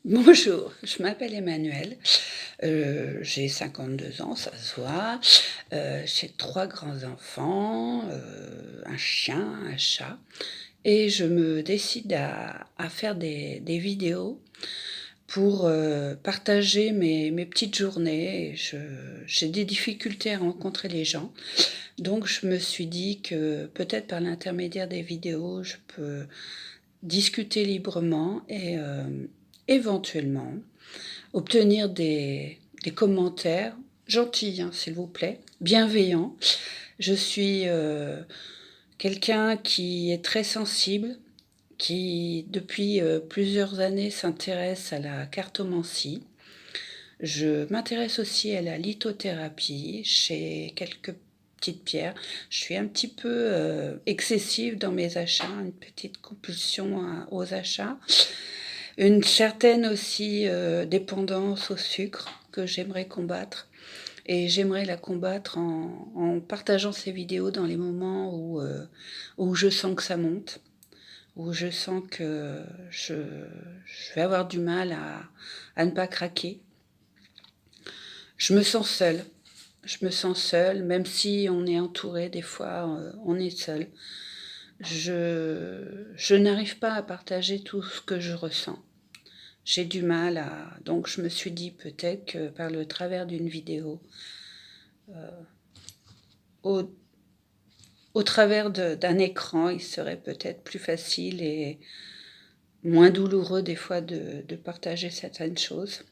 Bonjour, je m'appelle Emmanuelle, j'ai 52 ans, ça se voit, j'ai 3 grands-enfants, un chien, un chat et je me décide à faire des vidéos pour, partager mes petites journées et j'ai des difficultés à rencontrer les gens. Donc je me suis dit que peut-être par l'intermédiaire des vidéos, je peux discuter librement et éventuellement obtenir des commentaires gentils, hein, s'il vous plaît, bienveillants. Je suis, quelqu'un qui est très sensible, qui depuis, plusieurs années s'intéresse à la cartomancie. Je m'intéresse aussi à la lithothérapie, j'ai quelques petites pierres. Je suis un petit peu, excessive dans mes achats, une petite compulsion aux achats. Une certaine aussi, dépendance au sucre que j'aimerais combattre et j'aimerais la combattre en partageant ces vidéos dans les moments où je sens que ça monte, où je sens que je vais avoir du mal à ne pas craquer. Je me sens seule. Je me sens seule, même si on est entouré, des fois, on est seul. Je n'arrive pas à partager tout ce que je ressens. J'ai du mal à donc je me suis dit peut-être que par le travers d'une vidéo, au au travers d'un écran, il serait peut-être plus facile et moins douloureux des fois de partager certaines choses.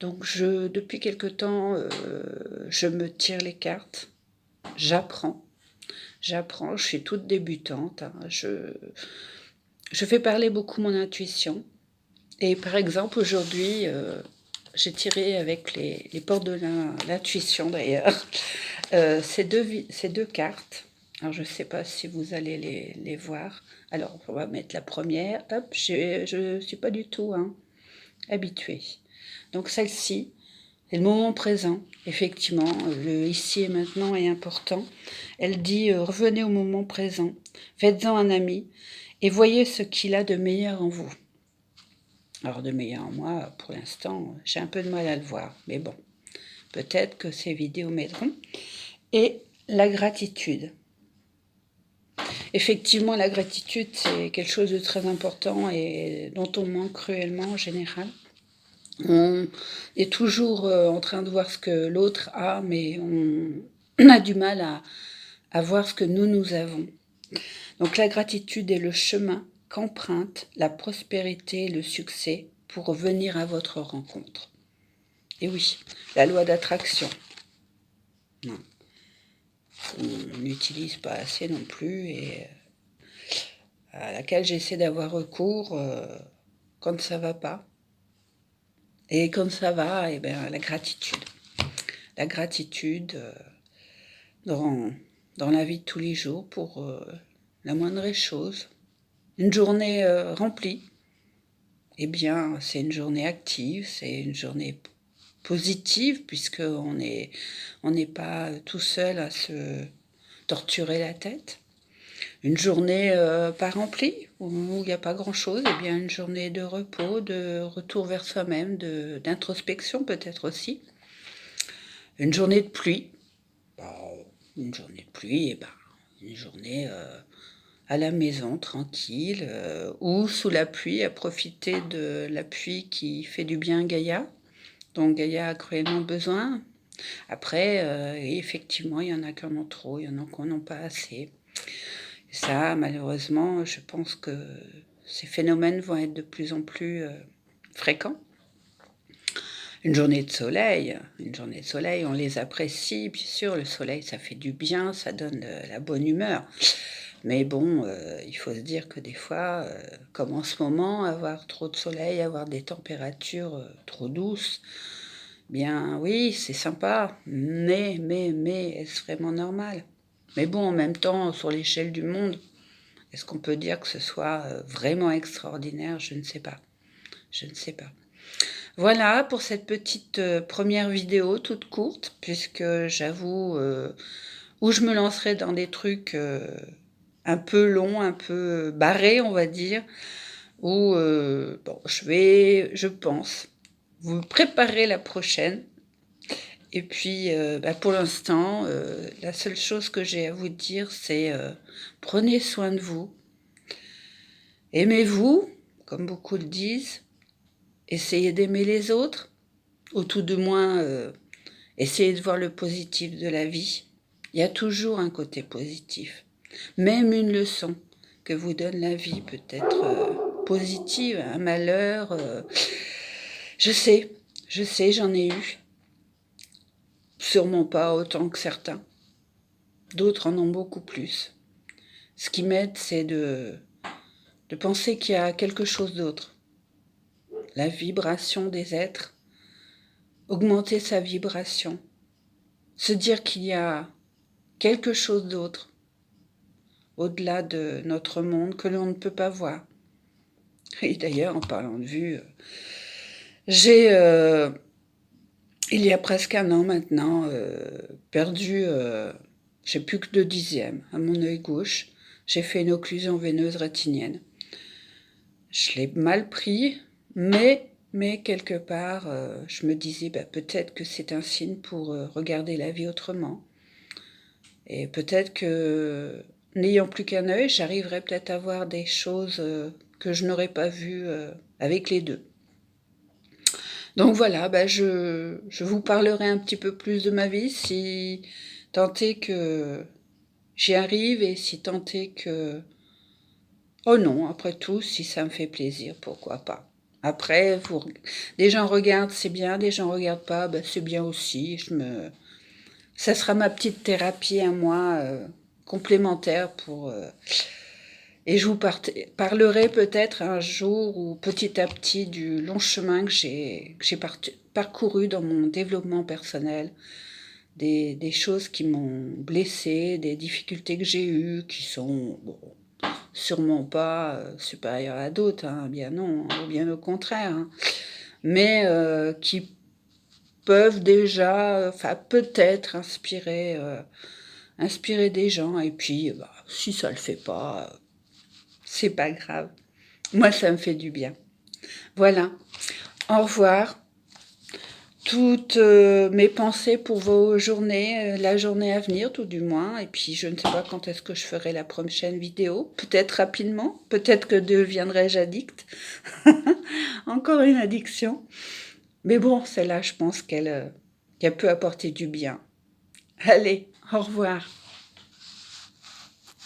Donc depuis quelque temps, je me tire les cartes, j'apprends. J'apprends, je suis toute débutante, hein. Je fais parler beaucoup mon intuition et par exemple aujourd'hui, j'ai tiré avec les portes de l'intuition d'ailleurs, ces 2 cartes. Alors je ne sais pas si vous allez les voir. Alors on va mettre la première. Hop, je suis pas du tout, hein, habituée. Donc celle-ci, c'est le moment présent. Effectivement, le ici et maintenant est important. Elle dit, revenez au moment présent, faites-en un ami et voyez ce qu'il a de meilleur en vous. Alors de meilleur en moi, pour l'instant, j'ai un peu de mal à le voir, mais bon, peut-être que ces vidéos m'aideront. Et la gratitude. Effectivement, la gratitude, c'est quelque chose de très important et dont on manque cruellement en général. On est toujours en train de voir ce que l'autre a, mais on a du mal à voir ce que nous avons. Donc la gratitude est le chemin qu'emprunte la prospérité et le succès pour venir à votre rencontre. Et oui, la loi d'attraction. Non. On n'utilise pas assez non plus et à laquelle j'essaie d'avoir recours quand ça va pas. Et quand ça va, eh bien, la gratitude. La gratitude dans la vie de tous les jours pour la moindre chose. Une journée remplie, eh bien, c'est une journée active, c'est une journée positive, on n'est pas tout seul à se torturer la tête. Une journée pas remplie, où il n'y a pas grand-chose, eh bien une journée de repos, de retour vers soi-même, d'introspection peut-être aussi. Une journée de pluie, une journée de pluie, une journée à la maison, tranquille, ou sous la pluie, à profiter de la pluie qui fait du bien à Gaïa, dont Gaïa a cruellement besoin. Après, effectivement, il y en a qui en ont trop, il y en a qui en ont pas assez. Et ça, malheureusement, je pense que ces phénomènes vont être de plus en plus fréquents. Une journée de soleil, on les apprécie, bien sûr, le soleil, ça fait du bien, ça donne la bonne humeur. Mais bon, il faut se dire que des fois, comme en ce moment, avoir trop de soleil, avoir des températures trop douces, bien oui, c'est sympa, mais est-ce vraiment normal? Mais bon, en même temps, sur l'échelle du monde, est-ce qu'on peut dire que ce soit vraiment extraordinaire? Je ne sais pas. Je ne sais pas. Voilà pour cette petite première vidéo toute courte, puisque j'avoue, où je me lancerai dans des trucs un peu longs, un peu barrés, on va dire. où bon, je pense, vous préparez la prochaine. Et puis, pour l'instant, la seule chose que j'ai à vous dire, c'est prenez soin de vous. Aimez-vous, comme beaucoup le disent. Essayez d'aimer les autres, ou tout de moins, essayez de voir le positif de la vie. Il y a toujours un côté positif. Même une leçon que vous donne la vie peut être positive, un malheur. Je sais, j'en ai eu. Sûrement pas autant que certains. D'autres en ont beaucoup plus. Ce qui m'aide, c'est de penser qu'il y a quelque chose d'autre. La vibration des êtres. Augmenter sa vibration. Se dire qu'il y a quelque chose d'autre au-delà de notre monde que l'on ne peut pas voir. Et d'ailleurs, en parlant de vue, j'ai, il y a presque un an maintenant, perdu, j'ai plus que 2 dixièmes à mon œil gauche. J'ai fait une occlusion veineuse rétinienne. Je l'ai mal pris, mais quelque part, je me disais peut-être que c'est un signe pour regarder la vie autrement. Et peut-être que, n'ayant plus qu'un œil, j'arriverai peut-être à voir des choses que je n'aurais pas vues avec les deux. Donc voilà, je vous parlerai un petit peu plus de ma vie, si tant est que j'y arrive et si tant est que... Oh non, après tout, si ça me fait plaisir, pourquoi pas. Après, des gens regardent, c'est bien, des gens regardent pas, c'est bien aussi. Ça sera ma petite thérapie à moi, complémentaire pour... Et je vous parlerai peut-être un jour ou petit à petit du long chemin que j'ai parcouru dans mon développement personnel, des choses qui m'ont blessée, des difficultés que j'ai eues, qui sont sûrement pas supérieures à d'autres, hein, bien non, ou bien au contraire, hein, mais qui peuvent déjà, peut-être inspirer des gens. Et puis, si ça le fait pas, c'est pas grave. Moi, ça me fait du bien. Voilà. Au revoir. Toutes mes pensées pour vos journées, la journée à venir, tout du moins. Et puis, je ne sais pas quand est-ce que je ferai la prochaine vidéo. Peut-être rapidement. Peut-être que deviendrai-je addict. Encore une addiction. Mais bon, celle-là, je pense qu'elle peut apporter du bien. Allez, au revoir.